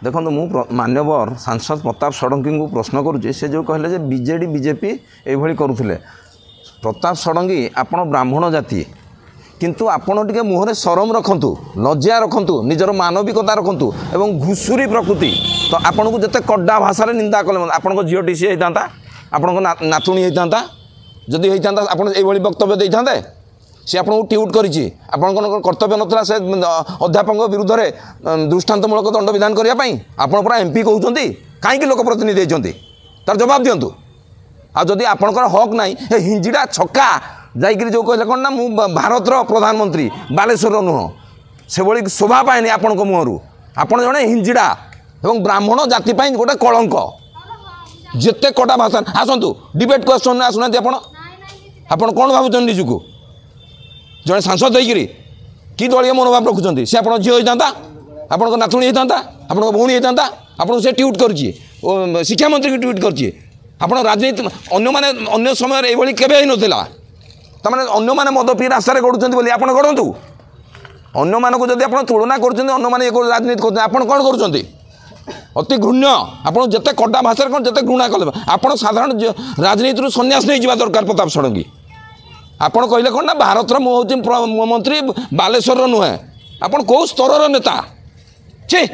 देखो मु मान्यवर सांसद प्रताप षडंगी को प्रश्न करुच्ची से जो कहले जे बीजेडी बीजेपी ये करुले प्रताप षडंगी आपण ब्राह्मण जाति किंतु आपण टिके मुहरे शरम रखंतु लज्जा रखंतु निजर मानविकता रखंतु एवं घुसुरी प्रकृति तो आपण को जते कड्डा भाषा निंदा कले आपण झीटी सी होता आपण नातुणी होता जदि होता आप वक्तव्य देते सी आपको ट्यूट करी कर्तव्य नाला से अध्यापक विरुद्ध में दृष्टांतमूलक दंड विधान करने आपण पूरा एमपी कहते कहीं लोकप्रतिनिधि होती तार जवाब दिंतु आदि आपंकर हक ना हिंजिड़ा छक्का जाकि जो कहले कौन ना मु भारतर प्रधानमंत्री बालेश्वर नुह से भाई शोभा पाएनि आपण मुहर आपड़ जड़े हिंजिड़ा एवं ब्राह्मण जाति गोटे कलंक जिते कड़ा भाषा आसतु डिबेट क्वेश्चन आसुना आपण कौन भावुं निजुक जड़े सांसद होकर कि दलीय मनोभाव रखुच्च सी आप झील होता आप नातुणी होता आप भौणी होता आपको से ट्वीट कर शिक्षा मंत्री की ट्वीट कर राजनीति अन्य समय ये केवे नाला तमें अन्य मैंने मद पी रास्तार गड़ुंट बोली आप गढ़ु अन्य मानक जब आप तुलना कर राजनीति कर आप कौन कर अति घृण्य आप जिते कड़ा भाषा कौन जिते घृणा कले आप साधारण राजनीति सन्यास नहीं जावा दरकार प्रताप षडंगी आपड़ कहले कौन ना भारतर मु हूँ मंत्री बालेश्वर नुहे आप कौ स्तर नेता छे